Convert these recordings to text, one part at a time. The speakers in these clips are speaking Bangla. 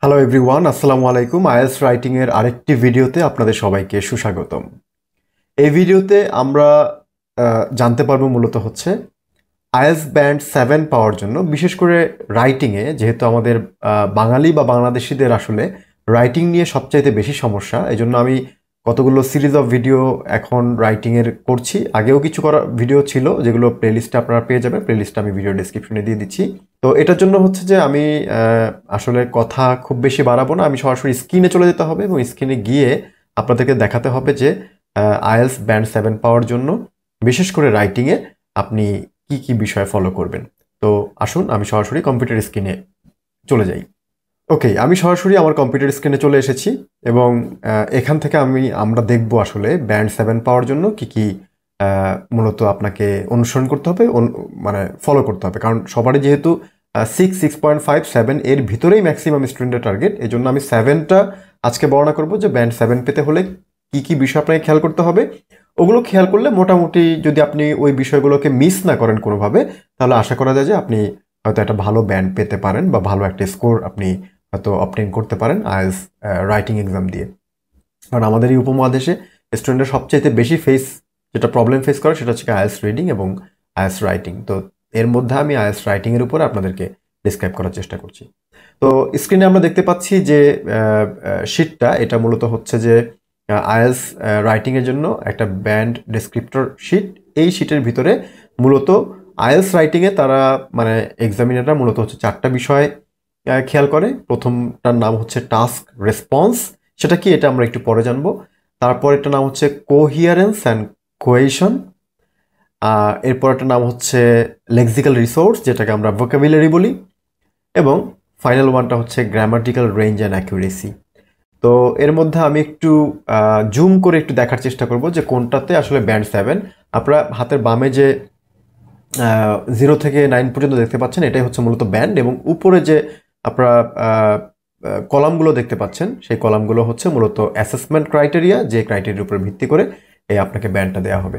হ্যালো এভরিওয়ান, আসসালামু আলাইকুম। আইএলটিএস রাইটিং এর আরেকটি ভিডিওতে আপনাদের সবাইকে সুস্বাগতম। এই ভিডিওতে আমরা জানতে পারবো মূলত হচ্ছে আইএলটিএস ব্যান্ড 7 পাওয়ার জন্য, বিশেষ করে রাইটিংয়ে, যেহেতু আমাদের বাঙালি বা বাংলাদেশিদের আসলে রাইটিং নিয়ে সবচাইতে বেশি সমস্যা। এই জন্য আমি কতগুলো সিরিজ অফ ভিডিও এখন রাইটিংয়ের করছি। আগেও কিছু করা ভিডিও ছিল যেগুলো প্লেলিস্টে আপনারা পেয়ে যাবেন। প্লেলিস্টে আমি ভিডিও ডিসক্রিপশনে দিয়ে দিচ্ছি। তো এটার জন্য হচ্ছে যে আমি আসলে কথা খুব বেশি বাড়াবো না, আমি সরাসরি স্ক্রিনে চলে যেতে হবে এবং স্ক্রিনে গিয়ে আপনাদেরকে দেখাতে হবে যে আইএলটিএস ব্যান্ড 7 পাওয়ার জন্য বিশেষ করে রাইটিংয়ে আপনি কি কি বিষয় ফলো করবেন। তো আসুন আমি সরাসরি কম্পিউটার স্ক্রিনে চলে যাই। ওকে, আমি সরাসরি আমার কম্পিউটার স্ক্রিনে চলে এসেছি এবং এখান থেকে আমরা দেখব আসলে ব্যান্ড 7 পাওয়ার জন্য কি কি মূলত আপনাকে অনুসরণ করতে হবে, মানে ফলো করতে হবে। কারণ সবারই যেহেতু 6.5 7 এর ভিতরেই ম্যাক্সিমাম স্টুডেন্টের টার্গেট, এই জন্য আমি 7টা আজকে বর্ণনা করব যে ব্যান্ড 7 পেতে হলে কি কি বিষয় আপনাকে খেয়াল করতে হবে। ওগুলো খেয়াল করলে মোটামুটি যদি আপনি ওই বিষয়গুলোকে মিস না করেন কোনোভাবে, তাহলে আশা করা যায় যে আপনি হয়তো একটা ভালো ব্যান্ড পেতে পারেন বা ভালো একটা স্কোর আপনি হয়তো অবটেইন করতে পারেন আইএলটিএস রাইটিং এক্সাম দিয়ে। কারণ আমাদের এই উপমহাদেশে স্টুডেন্টরা সবচেয়ে বেশি যেটা প্রবলেম ফেস করে সেটা হচ্ছে আইএলটিএস রিডিং এবং আইএলটিএস রাইটিং। তো এর মধ্যে আমি আইএলটিএস রাইটিং এর উপর আপনাদেরকে ডিসক্রাইব করার চেষ্টা করছি। তো স্ক্রিনে আমরা দেখতে পাচ্ছি যে শিটটা, এটা মূলত হচ্ছে যে আইএলটিএস রাইটিং এর জন্য একটা ব্যান্ড ডেসক্রিপ্টর শিট। এই শিটের ভিতরে মূলত আইএলটিএস রাইটিং এ তারা মানে এক্সামিনাররা মূলত হচ্ছে 4টা বিষয় খেয়াল করে। প্রথমটার নাম হচ্ছে টাস্ক রেসপন্স। সেটা কি এটা আমরা একটু পরে জানবো। তারপর একটা নাম হচ্ছে কোহিয়ারেন্স অ্যান্ড কোয়েশন। এরপর একটা নাম হচ্ছে লেক্সিক্যাল রিসোর্স, যেটাকে আমরা ভোকাবুলারি বলি। এবং ফাইনাল ওয়ানটা হচ্ছে গ্রামাটিক্যাল রেঞ্জ অ্যান্ড অ্যাকুরেসি। তো এর মধ্যে আমি একটু জুম করে একটু দেখার চেষ্টা করব যে কোনটাতে আসলে ব্যান্ড 7। আপনারা হাতের বামে যে 0 থেকে 9 পর্যন্ত দেখতে পাচ্ছেন, এটাই হচ্ছে মূলত ব্যান্ড। এবং উপরে যে আপনারা কলামগুলো দেখতে পাচ্ছেন, সেই কলামগুলো হচ্ছে মূলত অ্যাসেসমেন্ট ক্রাইটেরিয়া, যে ক্রাইটেরিয়ার উপর ভিত্তি করে আপনাকে ব্যান্ডটা দেওয়া হবে।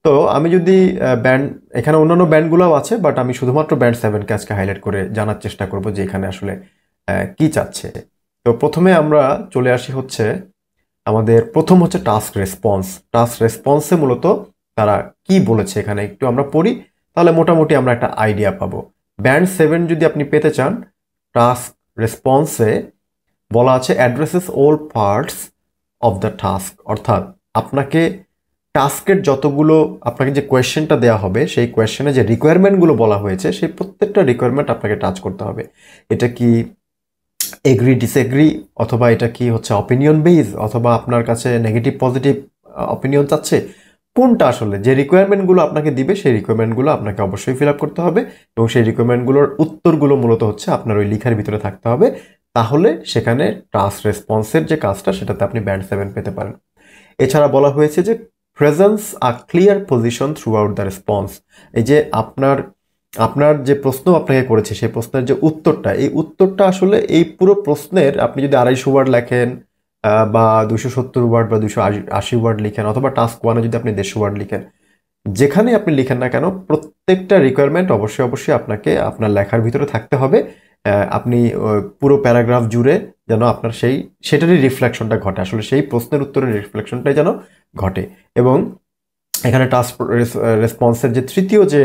তো আমি যদি ব্যান্ড, এখানে অন্যান্য ব্যান্ডগুলোও আছে, বাট আমি শুধুমাত্র ব্যান্ড 7কে আজকে হাইলাইট করে জানার চেষ্টা করব যে এখানে আসলে কি চাচ্ছে। তো প্রথমে আমরা চলে আসি হচ্ছে আমাদের প্রথম হচ্ছে টাস্ক রেসপন্স। টাস্ক রেসপন্সে মূলত তারা কি বলেছে এখানে একটু আমরা পড়ি, তাহলে মোটামুটি আমরা একটা আইডিয়া পাবো। ব্যান্ড 7 যদি আপনি পেতে চান, টাস্ক রেসপন্সে বলা আছে addresses all parts of the task, অর্থাৎ আপনাকে টাস্কের যতগুলো, আপনাকে যে কোয়েশ্চেনটা দেওয়া হবে সেই কোয়েশ্চেনে যে রিকোয়ারমেন্টগুলো বলা হয়েছে সেই প্রত্যেকটা রিকোয়ারমেন্ট আপনাকে টাচ করতে হবে। এটা কি এগ্রি ডিসএগ্রি, অথবা এটা কি হচ্ছে অপিনিয়ন বেস, অথবা আপনার কাছে নেগেটিভ পজিটিভ অপিনিয়ন চাচ্ছে, কোনটা আসলে যে রিকোয়ারমেন্টগুলো আপনাকে দিবে সেই রিকোয়ারমেন্টগুলো আপনাকে অবশ্যই ফিল আপ করতে হবে। এবং সেই রিকোয়ারমেন্টগুলোর উত্তরগুলো মূলত হচ্ছে আপনার ওই লেখার ভিতরে থাকতে হবে। তাহলে সেখানে টাস্ক রেসপন্সের যে কাজটা সেটাতে আপনি ব্যান্ড 7 পেতে পারেন। এছাড়া বলা হয়েছে যে presence a clear position through out the response. এই যে আপনার আপনার যে প্রশ্ন আপনাকে করেছে সেই প্রশ্নের যে উত্তরটা, এই উত্তরটা আসলে এই পুরো প্রশ্নের আপনি যদি 250 ওয়ার্ড লেখেন বা 270 ওয়ার্ড বা 280 ওয়ার্ড লিখেন, অথবা টাস্ক ওয়ানে যদি আপনি 150 ওয়ার্ড লিখেন, যেখানে আপনি লিখেন না কেন, প্রত্যেকটা রিকোয়ারমেন্ট অবশ্যই অবশ্যই আপনাকে আপনার লেখার ভিতরে থাকতে হবে। আপনি পুরো প্যারাগ্রাফ জুড়ে যেন আপনার সেটারই রিফ্লেকশনটা ঘটে, আসলে সেই প্রশ্নের উত্তরের রিফ্লেকশনটাই যেন ঘটে। এবং এখানে টাস্ক রেসপন্সের যে তৃতীয় যে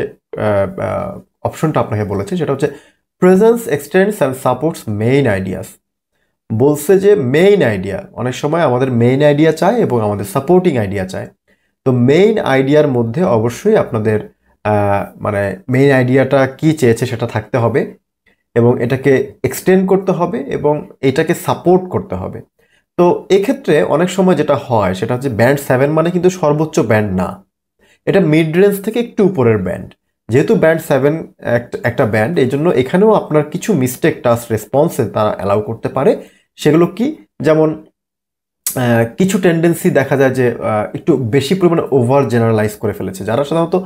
অপশনটা আপনাকে বলেছে সেটা হচ্ছে presence extends and supports main ideas. বলছে যে মেইন আইডিয়া, অনেক সময় আমাদের মেইন আইডিয়া চায় এবং আমাদের সাপোর্টিং আইডিয়া চায়। তো মেইন আইডিয়ার মধ্যে অবশ্যই আপনাদের মানে মেইন আইডিয়াটা কি চেয়েছে সেটা থাকতে হবে, এবং এটাকে এক্সটেন্ড করতে হবে এবং এটাকে সাপোর্ট করতে হবে। তো এক্ষেত্রে অনেক সময় যেটা হয় সেটা হচ্ছে ব্যান্ড 7 মানে কিন্তু সর্বোচ্চ ব্যান্ড না, এটা মিড রেঞ্জ থেকে একটু উপরের ব্যান্ড। যেহেতু ব্যান্ড 7 একটা ব্যান্ড, এই জন্য এখানেও আপনার কিছু মিস্টেক টাস্ক রেসপন্সে তারা অ্যালাউ করতে পারে। সেগুলো কি, যেমন কিছু টেন্ডেন্সি দেখা যায় যে একটু বেশি পরিমাণে ওভার জেনারেলাইজ করে ফেলেছে। যারা সাধারণত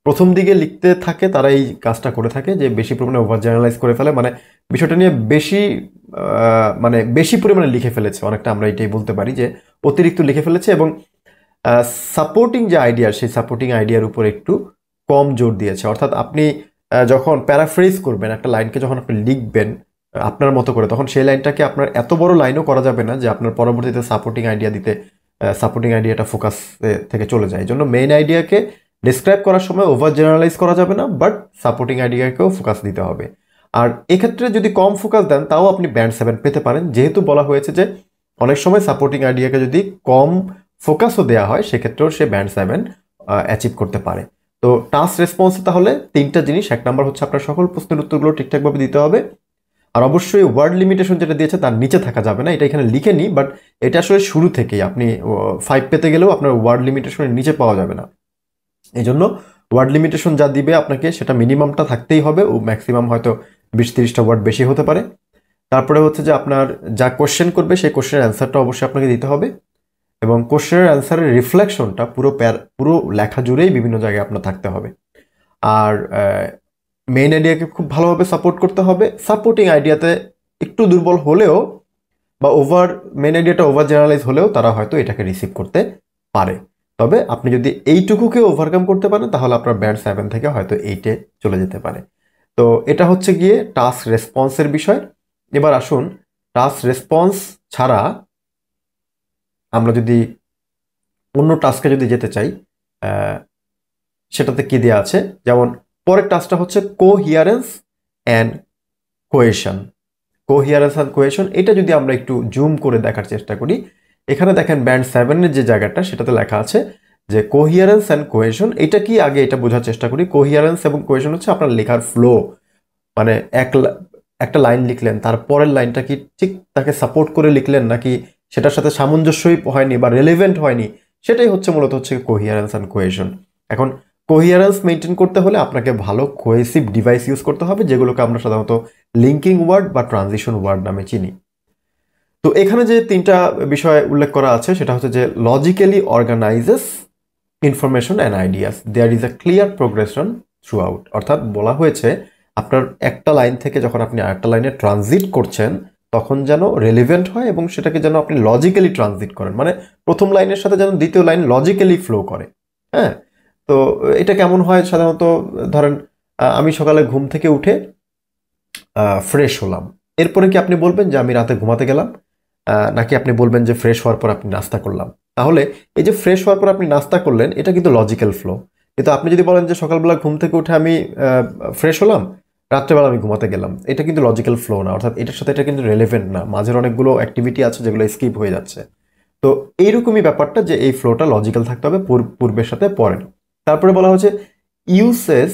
প্রথম দিকে লিখতে থাকে তারা এই কাজটা করে থাকে, যে বেশি পরিমাণে ওভার জেনারেলাইজ করে ফেলে, মানে বিষয়টা নিয়ে বেশি পরিমাণে লিখে ফেলেছে অনেকটা, আমরা এটাই বলতে পারি যে অতিরিক্ত লিখে ফেলেছে। এবং সাপোর্টিং যে আইডিয়া সেই সাপোর্টিং আইডিয়ার উপর একটু কম জোর দিয়েছে। অর্থাৎ আপনি যখন প্যারাফ্রেজ করবেন একটা লাইনকে, যখন আপনি লিখবেন আপনার মতো করে, তখন সেই লাইনটাকে আপনার এত বড় লাইনও করা যাবে না যে আপনার পরবর্তীতে সাপোর্টিং আইডিয়া দিতে সাপোর্টিং আইডিয়াটা ফোকাস থেকে চলে যায়। এই জন্য মেইন আইডিয়াকে ডিসক্রাইব করার সময় ওভার জেনারেলাইজ করা যাবে না, বাট সাপোর্টিং আইডিয়াকেও ফোকাস দিতে হবে। আর এক্ষেত্রে যদি কম ফোকাস দেন তাও আপনি ব্যান্ড 7 পেতে পারেন, যেহেতু বলা হয়েছে যে অনেক সময় সাপোর্টিং আইডিয়াকে যদি কম ফোকাসও দেওয়া হয় সেক্ষেত্রেও সে ব্যান্ড 7 অ্যাচিভ করতে পারে। তো টাস্ক রেসপন্সে তাহলে 3টা জিনিস, 1 নাম্বার হচ্ছে আপনার সকল প্রশ্নের উত্তরগুলো ঠিকঠাকভাবে দিতে হবে, আর অবশ্যই ওয়ার্ড লিমিটেশন যেটা দিয়েছে তার নিচে থাকা যাবে না। এটা এখানে লিখে নিই, বাট এটা আসলে শুরু থেকেই আপনি 5 পেতে গেলেও আপনার ওয়ার্ড লিমিটেশনের নিচে পাওয়া যাবে না। এই জন্য ওয়ার্ড লিমিটেশন যা দিবে আপনাকে সেটা মিনিমামটা থাকতেই হবে, ও ম্যাক্সিমাম হয়তো 20-30টা ওয়ার্ড বেশি হতে পারে। তারপরে হচ্ছে যে আপনার যা কোশ্চেন করবে সেই কোশ্চেনের অ্যান্সারটা অবশ্যই আপনাকে দিতে হবে, এবং কোশ্চেনের অ্যান্সারের রিফ্লেকশনটা পুরো লেখা জুড়েই বিভিন্ন জায়গায় আপনার থাকতে হবে। আর মেইন আইডিয়াকে খুব ভালোভাবে সাপোর্ট করতে হবে। সাপোর্টিং আইডিয়াতে একটু দুর্বল হলেও বা মেইন আইডিয়াটা ওভার জেনারেলাইজ হলেও তারা হয়তো এটাকে রিসিভ করতে পারে। তবে আপনি যদি এইটুকুকে ওভারকাম করতে পারেন তাহলে আপনার ব্যান্ড 7 থেকে হয়তো 8-এ চলে যেতে পারে। তো এটা হচ্ছে গিয়ে টাস্ক রেসপন্সের বিষয়। এবার আসুন টাস্ক রেসপন্স ছাড়া আমরা যদি অন্য টাস্কে যদি যেতে চাই, সেটাতে কি দেওয়া আছে, যেমন পরের টাস্কটা হচ্ছে কোহিয়ারেন্স অ্যান্ড কোহেশন। কোহিয়ারেন্স অ্যান্ড কোহেশন এটা যদি আমরা একটু জুম করে দেখার চেষ্টা করি, এখানে দেখেন ব্যান্ড 7-এর যে জায়গাটা সেটাতে লেখা আছে যে কোহিয়ারেন্স অ্যান্ড কোহেশন। এটা কি আগে এটা বোঝার চেষ্টা করি। কোহিয়ারেন্স এবং কোহেশন হচ্ছে আপনার লেখার ফ্লো, মানে একটা লাইন লিখলেন তারপরের লাইনটা কি ঠিক তাকে সাপোর্ট করে লিখলেন নাকি সেটার সাথে সামঞ্জস্যই হয়নি বা রেলেভেন্ট হয়নি, সেটাই হচ্ছে মূলত হচ্ছে কোহিয়ারেন্স অ্যান্ড কোহেশন। এখন কোহিয়ারেন্স মেনটেন করতে হলে আপনাকে ভালো কোহেসিভ ডিভাইস ইউজ করতে হবে, যেগুলোকে আমরা সাধারণত লিঙ্কিং ওয়ার্ড বা ট্রানজিশন ওয়ার্ড নামে চিনি। তো এখানে যে 3টা বিষয় উল্লেখ করা আছে সেটা হচ্ছে যে logically organises information and ideas, there is a clear progression throughout. অর্থাৎ বলা হয়েছে আপনার একটা লাইন থেকে যখন আপনি আরেকটা লাইনে ট্রানজিট করছেন তখন যেন রেলিভেন্ট হয় এবং সেটাকে যেন আপনি লজিক্যালি ট্রানজিট করেন, মানে প্রথম লাইনের সাথে যেন দ্বিতীয় লাইন লজিক্যালি ফ্লো করে। হ্যাঁ, তো এটা কেমন হয় সাধারণত, ধরেন আমি সকালে ঘুম থেকে উঠে ফ্রেশ হলাম, এরপরে কি আপনি বলবেন যে আমি রাতে ঘুমাতে গেলাম, নাকি আপনি বলবেন যে ফ্রেশ হওয়ার পর আপনি নাস্তা করলাম? তাহলে এই যে ফ্রেশ হওয়ার পর আপনি নাস্তা করলেন এটা কিন্তু লজিক্যাল ফ্লো। কিন্তু আপনি যদি বলেন যে সকালবেলা ঘুম থেকে উঠে আমি ফ্রেশ হলাম, রাত্রেবেলা আমি ঘুমাতে গেলাম, এটা কিন্তু লজিক্যাল ফ্লো না, অর্থাৎ এটার সাথে এটা কিন্তু রেলেভেন্ট না, মাঝের অনেকগুলো অ্যাক্টিভিটি আছে যেগুলো স্কিপ হয়ে যাচ্ছে। তো এইরকমই ব্যাপারটা যে এই ফ্লোটা লজিক্যাল থাকতে হবে, পূর্বের সাথে পরের। তারপরে বলা হচ্ছে uses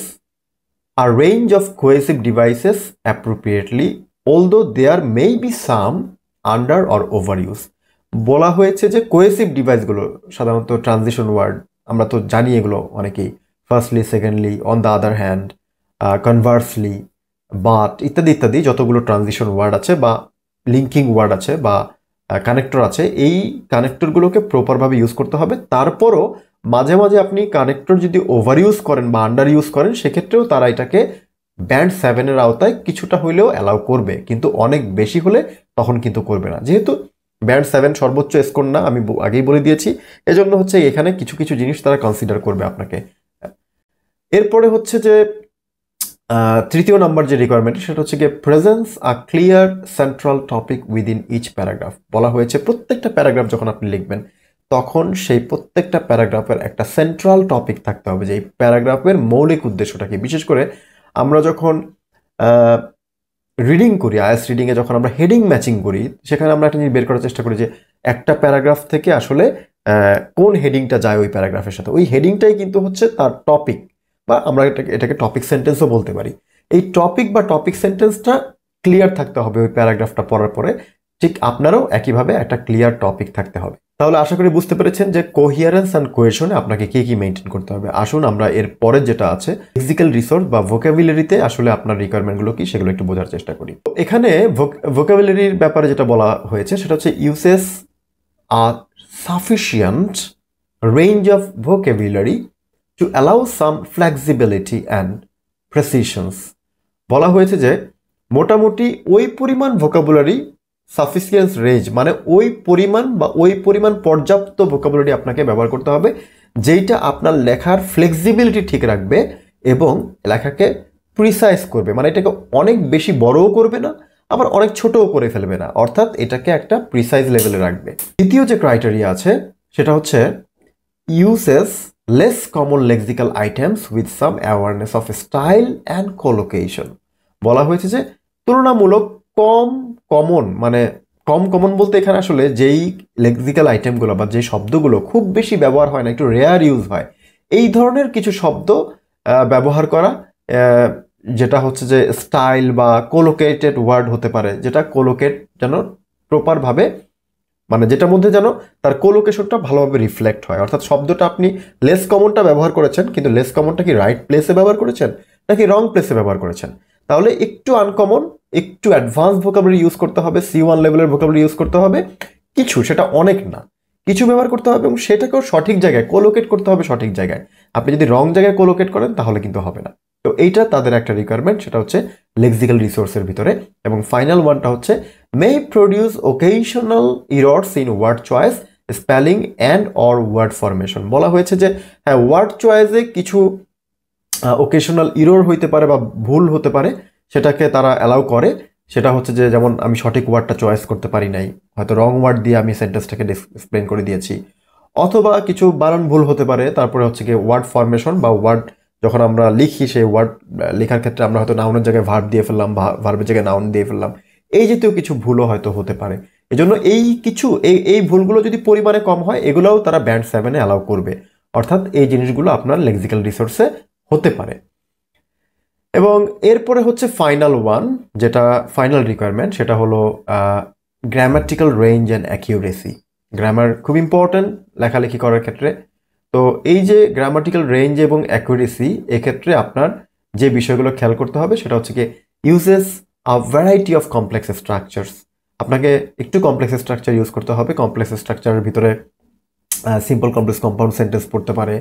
a range of cohesive devices appropriately, although there may be some under or overuse। বলা হয়েছে যে কোহেসিভ ডিভাইসগুলো সাধারণত ট্রানজিশন ওয়ার্ড, আমরা তো জানি এগুলো অনেকেই, firstly, secondly, on the other hand, conversely, but ইত্যাদি ইত্যাদি যতগুলো ট্রানজিশন ওয়ার্ড আছে বা লিঙ্কিং ওয়ার্ড আছে বা কানেক্টর আছে, এই কানেক্টরগুলোকে প্রপারভাবে ইউজ করতে হবে। তারপরও মাঝে মাঝে আপনি কানেক্টর যদি ওভার ইউজ করেন বা আন্ডার ইউজ করেন সেক্ষেত্রেও তারা এটাকে ব্যান্ড 7-এর আওতায় কিছুটা হইলেও অ্যালাউ করবে, কিন্তু অনেক বেশি হলে তখন কিন্তু করবে না। যেহেতু ব্যান্ড 7 সর্বোচ্চ স্কোর না, আমি আগেই বলে দিয়েছি, এজন্য হচ্ছে এখানে কিছু কিছু জিনিস তারা কনসিডার করবে আপনাকে। এরপরে হচ্ছে যে 3য় নাম্বার যে রিকোয়ারমেন্ট সেটা হচ্ছে গিয়ে presence a clear central topic within each paragraph. বলা হয়েছে প্রত্যেকটা প্যারাগ্রাফ যখন আপনি লিখবেন তখন সেই প্রত্যেকটা প্যারাগ্রাফের একটা সেন্ট্রাল টপিক থাকতে হবে, যে এই প্যারাগ্রাফের মৌলিক উদ্দেশ্যটা কি। বিশেষ করে আমরা যখন রিডিং করি, আইএলটিএস রিডিংয়ে যখন আমরা হেডিং ম্যাচিং করি সেখানে আমরা একটা জিনিস বের করার চেষ্টা করি যে একটা প্যারাগ্রাফ থেকে আসলে কোন হেডিংটা যায় ওই প্যারাগ্রাফের সাথে, ওই হেডিংটাই কিন্তু হচ্ছে তার টপিক, বা আমরা এটাকে টপিক সেন্টেন্সও বলতে পারি। এই টপিক বা টপিক সেন্টেন্সটা ক্লিয়ার থাকতে হবে ওই প্যারাগ্রাফটা পড়ার পরে, ঠিক আপনারও একইভাবে একটা ক্লিয়ার টপিক থাকতে হবে। তাহলে আশা করি বুঝতে পেরেছেন যে কোহিয়ারেন্স অ্যান্ড কোহেশনে আপনাকে কি কি মেনটেন করতে হবে। আসুন আমরা এর পরে যেটা আছে ফিজিক্যাল রিসোর্স বা ভোকাবুলারিতে আসলে আপনার রিকোয়ারমেন্টগুলো কি সেগুলো একটু বোঝার চেষ্টা করি। এখানে ভোকাবুলারির ব্যাপারে যেটা বলা হয়েছে সেটা হচ্ছে uses a sufficient range of vocabulary to allow some flexibility and precisions. বলা হয়েছে যে মোটামুটি ওই পরিমাণ ভোকাবুলারি, সাফিসিয়েন্স রেঞ্জ মানে ওই পরিমাণ বা ওই পরিমাণ পর্যাপ্ত ভোকাবুলারি আপনাকে ব্যবহার করতে হবে যেইটা আপনার লেখার ফ্লেক্সিবিলিটি ঠিক রাখবে এবং লেখাকে প্রিসাইজ করবে, মানে এটাকে অনেক বেশি বড়ও করবে না আবার অনেক ছোটও করে ফেলবে না, অর্থাৎ এটাকে একটা প্রিসাইজ লেভেলে রাখবে। দ্বিতীয় যে ক্রাইটেরিয়া আছে সেটা হচ্ছে uses less common lexical items with some awareness of style and collocation. বলা হয়েছে যে তুলনামূলক কম কমন, মানে কম কমন বলতে এখানে আসলে যেই লেক্সিক্যাল আইটেমগুলো বা যেই শব্দগুলো খুব বেশি ব্যবহার হয় না, একটু রেয়ার ইউজ হয়, এই ধরনের কিছু শব্দ ব্যবহার করা, যেটা হচ্ছে যে স্টাইল বা কোলোকেটেড ওয়ার্ড হতে পারে, যেটা কোলোকেট যেন প্রপারভাবে, মানে যেটার মধ্যে যেন তার কোলোকেশনটা ভালোভাবে রিফ্লেক্ট হয়। অর্থাৎ শব্দটা আপনি লেস কমনটা ব্যবহার করেছেন, কিন্তু লেস কমনটা কি রাইট প্লেসে ব্যবহার করেছেন নাকি রং প্লেসে ব্যবহার করেছেন, তাহলে একটু আনকমন, একটু অ্যাডভান্স ভোকাবুলারি ইউজ করতে হবে, C1 লেভেলের ভোকাবুলারি ইউজ করতে হবে কিছু, সেটা অনেক না, কিছু ব্যবহার করতে হবে এবং সেটাকেও সঠিক জায়গায় কোলোকেট করতে হবে, সঠিক জায়গায়। আপনি যদি রং জায়গায় কোলোকেট করেন তাহলে কিন্তু হবে না। তো এইটা তাদের একটা রিকোয়ারমেন্ট, সেটা হচ্ছে লেক্সিক্যাল রিসোর্সের ভিতরে। এবং ফাইনাল ওয়ানটা হচ্ছে may produce occasional errors in word choice, spelling and or word formation। বলা হয়েছে যে হ্যাঁ, ওয়ার্ড চয়েসে কিছু ওকেশনাল ইরর হইতে পারে বা ভুল হতে পারে, সেটাকে তারা অ্যালাউ করে। সেটা হচ্ছে যে যেমন আমি সঠিক ওয়ার্ডটা চয়েস করতে পারি নাই, হয়তো রং ওয়ার্ড দিয়ে আমি সেন্টেন্সটাকে এক্সপ্লেন করে দিয়েছি, অথবা কিছু বানান ভুল হতে পারে। তারপরে হচ্ছে কি ওয়ার্ড ফরমেশন বা ওয়ার্ড যখন আমরা লিখি, সেই ওয়ার্ড লেখার ক্ষেত্রে আমরা হয়তো নাউনের জায়গায় ভার্ব দিয়ে ফেললাম বা ভার্বের জায়গায় নাউন দিয়ে ফেললাম, এই জাতীয় কিছু ভুলও হয়তো হতে পারে। এই জন্য এই কিছু এই ভুলগুলো যদি পরিমাণে কম হয়, এগুলোও তারা ব্যান্ড 7-এ অ্যালাউ করবে। অর্থাৎ এই জিনিসগুলো আপনার লেক্সিক্যাল রিসোর্সে হতে পারে। এবং এরপরে হচ্ছে ফাইনাল ওয়ান, যেটা ফাইনাল রিকোয়ারমেন্ট, সেটা হলো grammatical range and accuracy. Grammar খুব ইম্পর্ট্যান্ট লেখালেখি করার ক্ষেত্রে। তো এই যে গ্রামাটিক্যাল রেঞ্জ এবং অ্যাকিউরেসি, এক্ষেত্রে আপনার যে বিষয়গুলো খেয়াল করতে হবে সেটা হচ্ছে কি uses a variety of complex structures. আপনাকে একটু কমপ্লেক্স স্ট্রাকচার ইউজ করতে হবে। কমপ্লেক্স স্ট্রাকচারের ভিতরে সিম্পল কমপ্লেক্স কম্পাউন্ড সেন্টেন্স পড়তে পারে,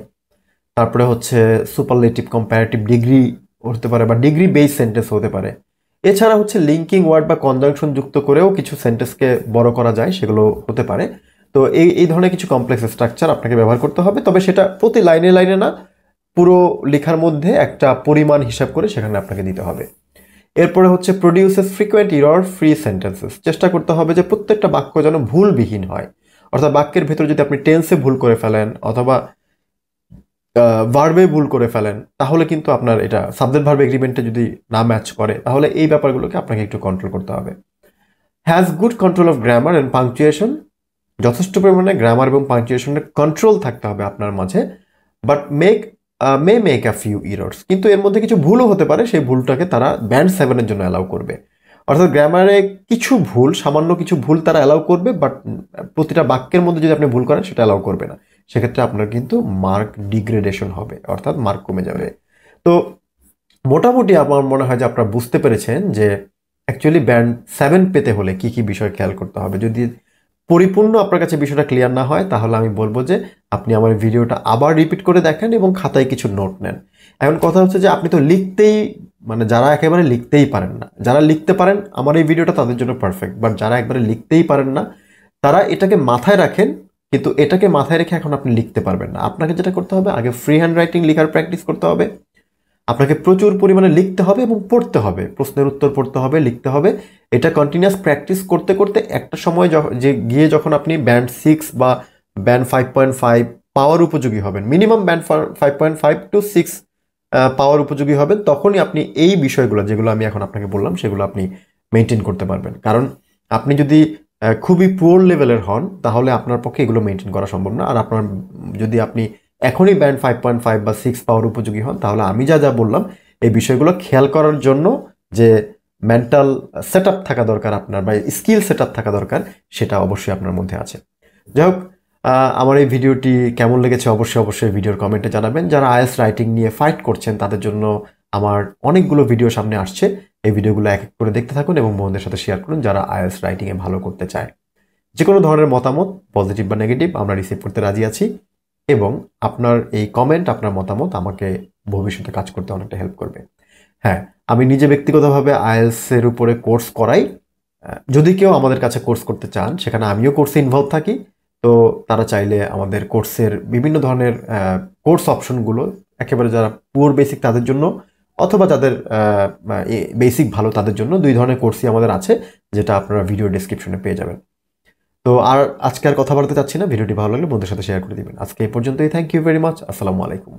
তারপরে হচ্ছে সুপারলেটিভ কম্পারেটিভ ডিগ্রি হতে পারে বা ডিগ্রি বেস সেন্টেন্স হতে পারে। এছাড়া হচ্ছে লিঙ্কিং ওয়ার্ড বা কনজাংশন যুক্ত করেও কিছু সেন্টেন্সকে বড় করা যায়, সেগুলো হতে পারে। তো এই ধরনের কিছু কমপ্লেক্স স্ট্রাকচার আপনাকে ব্যবহার করতে হবে, তবে সেটা প্রতি লাইনে লাইনে না, পুরো লেখার মধ্যে একটা পরিমাণ হিসাব করে সেখানে আপনাকে দিতে হবে। এরপরে হচ্ছে produces frequent error free sentences. চেষ্টা করতে হবে যে প্রত্যেকটা বাক্য যেন ভুলবিহীন হয়। অর্থাৎ বাক্যের ভেতরে যদি আপনি টেন্সে ভুল করে ফেলেন অথবা ভার্বে ভুল করে ফেলেন, তাহলে কিন্তু আপনার এটা সাবজেক্ট ভার্ব এগ্রিমেন্টে যদি না ম্যাচ করে, তাহলে এই ব্যাপারগুলোকে আপনাকে একটু কন্ট্রোল করতে হবে। Has good control of grammar and punctuation. যথেষ্ট পরিমাণে গ্রামার এবং পাংচুয়েশনের কন্ট্রোল থাকতে হবে আপনার মাঝে। But May make a few errors. কিন্তু এর মধ্যে কিছু ভুলও হতে পারে, সেই ভুলটাকে তারা ব্যান্ড 7-এর জন্য অ্যালাউ করবে। অর্থাৎ গ্রামারে কিছু ভুল, সামান্য কিছু ভুল তারা অ্যালাউ করবে, বাট প্রতিটা বাক্যের মধ্যে যদি আপনি ভুল করেন সেটা অ্যালাউ করবে না। সেক্ষেত্রে আপনার কিন্তু মার্ক ডিগ্রেডেশন হবে, অর্থাৎ মার্ক কমে যাবে। তো মোটামুটি আমার মনে হয় যে আপনারা বুঝতে পেরেছেন যে অ্যাকচুয়ালি ব্যান্ড 7 পেতে হলে কি কি বিষয় খেয়াল করতে হবে। যদি পরিপূর্ণ আপনার কাছে বিষয়টা ক্লিয়ার না হয়, তাহলে আমি বলবো যে আপনি আমার ভিডিওটা আবার রিপিট করে দেখেন এবং খাতায় কিছু নোট নেন। এখন কথা হচ্ছে যে আপনি তো লিখতেই, মানে যারা একেবারে লিখতেই পারেন না, যারা লিখতে পারেন আমার এই ভিডিওটা তাদের জন্য পারফেক্ট, বাট যারা একবারে লিখতেই পারেন না, তারা এটাকে মাথায় রাখেন, কিন্তু এটাকে মাথায় রেখে এখন আপনি লিখতে পারবেন না। আপনাকে যেটা করতে হবে, আগে ফ্রি হ্যান্ড রাইটিং লেখার প্র্যাকটিস করতে হবে, আপনাকে প্রচুর পরিমাণে লিখতে হবে এবং পড়তে হবে, প্রশ্নের উত্তর পড়তে হবে, লিখতে হবে। এটা কন্টিনিউয়াস প্র্যাকটিস করতে করতে একটা সময় গিয়ে যখন আপনি ব্যান্ড 6 বা ব্যান্ড 5.5 পাওয়ার উপযোগী হবেন, মিনিমাম ব্যান্ড 5.5 to 6 পাওয়ার উপযোগী হবেন, তখনই আপনি এই বিষয়গুলো যেগুলো আমি এখন আপনাকে বললাম সেগুলো আপনি মেনটেন করতে পারবেন। কারণ আপনি যদি খুবই পুয়ার লেভেলের হন, তাহলে আপনার পক্ষে এগুলো মেনটেন করা সম্ভব না। আর আপনার যদি আপনি এখনই ব্যান্ড 5.5 বা 6 পাওয়ার উপযোগী হন, তাহলে আমি যা যা বললাম এই বিষয়গুলো খেয়াল করার জন্য যে মেন্টাল সেট আপ থাকা দরকার আপনার, বা স্কিল সেট আপ থাকা দরকার, সেটা অবশ্যই আপনার মধ্যে আছে। যাই হোক, আমার এই ভিডিওটি কেমন লেগেছে অবশ্যই ভিডিওর কমেন্টে জানাবেন। যারা আইএলটিএস রাইটিং নিয়ে ফাইট করছেন তাদের জন্য আমার অনেকগুলো ভিডিও সামনে আসছে। এই ভিডিওগুলো এক এক করে দেখতে থাকুন এবং বন্ধুদের সাথে শেয়ার করুন যারা আইএলটিএস রাইটিংয়ে ভালো করতে চায়। যে কোনো ধরনের মতামত, পজিটিভ বা নেগেটিভ, আমরা রিসিভ করতে রাজি আছি। এবং আপনার এই কমেন্ট, আপনার মতামত আমাকে ভবিষ্যতে কাজ করতে অনেকটা হেল্প করবে। হ্যাঁ, আমি নিজে ব্যক্তিগতভাবে আইএলটিএস-এর উপরে কোর্স করাই। যদি কেউ আমাদের কাছে কোর্স করতে চান, সেখানে আমিও কোর্সে ইনভলভ থাকি। তো তারা চাইলে আমাদের কোর্সের বিভিন্ন ধরনের কোর্স অপশনগুলো, একেবারে যারা পুয়ার বেসিক তাদের জন্য অথবা যাদের বেসিক ভালো তাদের জন্য 2 ধরনের কোর্সই আমাদের আছে, যেটা আপনারা ভিডিও ডেসক্রিপশনে পেয়ে যাবেন। তো আর আজকে আর কথা বলতে চাচ্ছি না, ভিডিওটি ভালো লাগলে বন্ধুদের সাথে শেয়ার করে দিবেন। আজকে এই পর্যন্তই। Thank you very much. আসসালামু আলাইকুম।